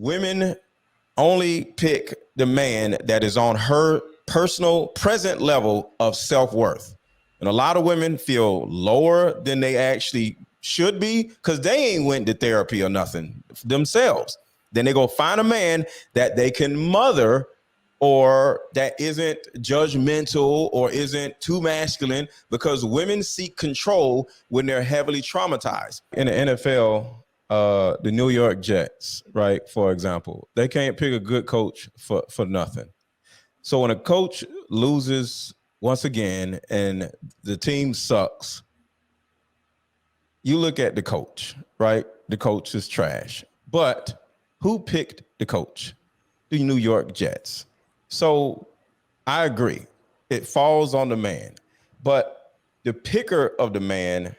women only pick the man that is on her personal present level of self-worth. And a lot of women feel lower than they actually should be because they ain't went to therapy or nothing themselves. Then they go find a man that they can mother or that isn't judgmental or isn't too masculine, because women seek control when they're heavily traumatized. In the NFL, the New York Jets, right, for example, they can't pick a good coach for nothing. So when a coach loses once again and the team sucks, you look at the coach, right? The coach is trash. But who picked the coach? The New York Jets. So I agree. It falls on the man. But the picker of the man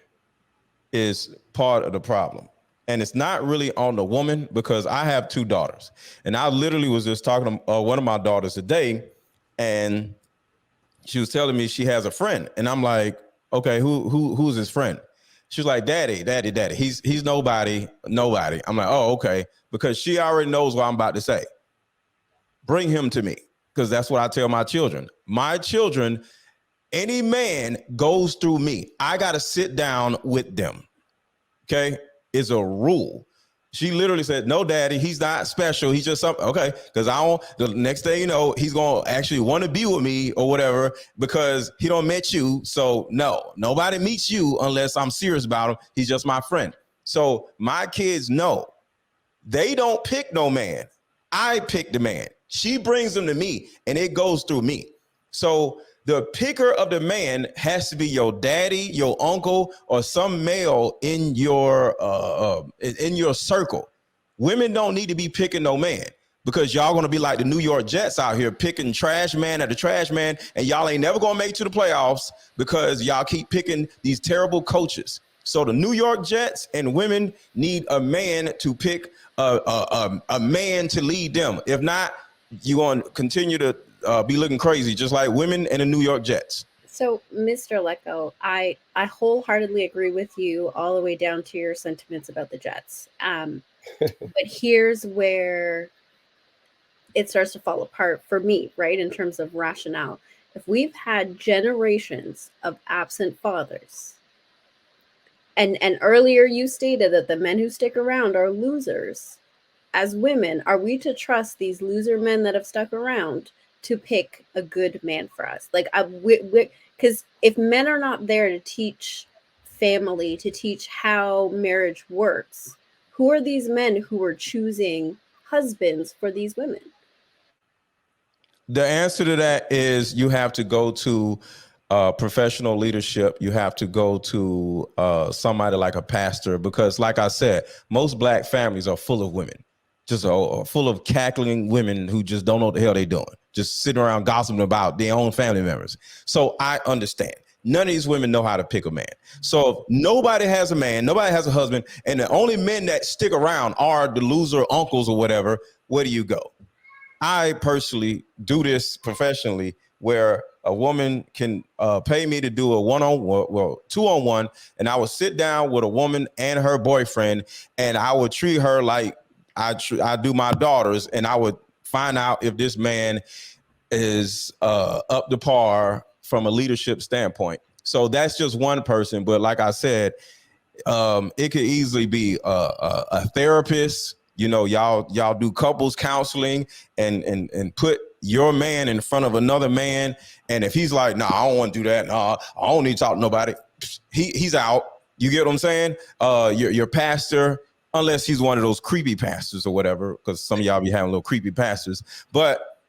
is part of the problem. And it's not really on the woman, because I have two daughters. And I literally was just talking to one of my daughters today, and she was telling me she has a friend. And I'm like, okay, who's his friend? She's like, daddy. He's nobody. I'm like, oh, okay. Because she already knows what I'm about to say. Bring him to me, because that's what I tell my children. My children, any man goes through me. I got to sit down with them. Okay? It's a rule. She literally said, no, daddy, he's not special. He's just something. Okay. Because the next thing you know, he's going to actually want to be with me or whatever, because he don't met you. So no, nobody meets you unless I'm serious about him. He's just my friend. So my kids know they don't pick no man. I pick the man. She brings them to me and it goes through me. So the picker of the man has to be your daddy, your uncle, or some male in your circle. Women don't need to be picking no man, because y'all gonna be like the New York Jets out here picking trash man after trash man, and y'all ain't never gonna make it to the playoffs because y'all keep picking these terrible coaches. So the New York Jets and women need a man to pick a man to lead them. If not, you're gonna continue to be looking crazy, just like women and the New York Jets. So, Mr. Lecco, I wholeheartedly agree with you all the way down to your sentiments about the Jets. But here's where it starts to fall apart for me, right, in terms of rationale. If we've had generations of absent fathers, and earlier you stated that the men who stick around are losers, as women, are we to trust these loser men that have stuck around to pick a good man for us? Like, because if men are not there to teach family, to teach how marriage works, who are these men who are choosing husbands for these women? The answer to that is you have to go to professional leadership. You have to go to somebody like a pastor, because like I said, most black families are full of women, just full of cackling women who just don't know what the hell they're doing, just sitting around gossiping about their own family members. So I understand. None of these women know how to pick a man. So if nobody has a man, nobody has a husband, and the only men that stick around are the loser uncles or whatever, where do you go? I personally do this professionally, where a woman can pay me to do a two-on-one, and I would sit down with a woman and her boyfriend, and I would treat her like I do my daughters, and I would find out if this man is up to par from a leadership standpoint. So that's just one person, but like I said, it could easily be a therapist. You know, y'all do couples counseling and put your man in front of another man, and if he's like, nah, I don't want to do that, nah, I don't need to talk to nobody, he's out. You get what I'm saying? Your pastor, unless he's one of those creepy pastors or whatever, because some of y'all be having little creepy pastors. But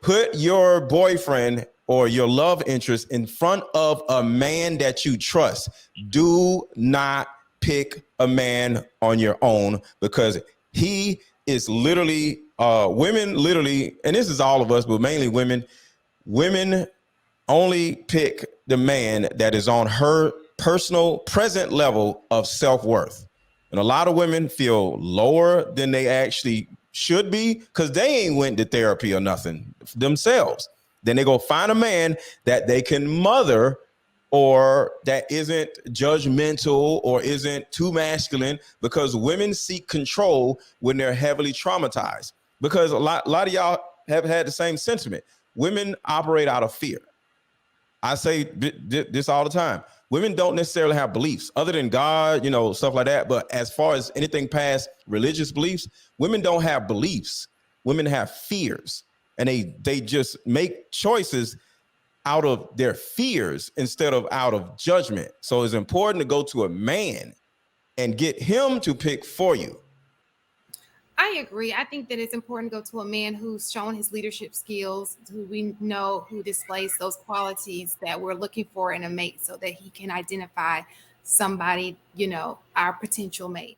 put your boyfriend or your love interest in front of a man that you trust. Do not pick a man on your own, because he is literally, women literally, and this is all of us, but mainly women only pick the man that is on her personal present level of self-worth. And a lot of women feel lower than they actually should be because they ain't went to therapy or nothing themselves. Then they go find a man that they can mother or that isn't judgmental or isn't too masculine, because women seek control when they're heavily traumatized. Because a lot of y'all have had the same sentiment. Women operate out of fear. I say this all the time. Women don't necessarily have beliefs other than God, stuff like that. But as far as anything past religious beliefs, women don't have beliefs. Women have fears, and they just make choices out of their fears instead of out of judgment. So it's important to go to a man and get him to pick for you. I agree. I think that it's important to go to a man who's shown his leadership skills, who we know who displays those qualities that we're looking for in a mate, so that he can identify somebody, our potential mate.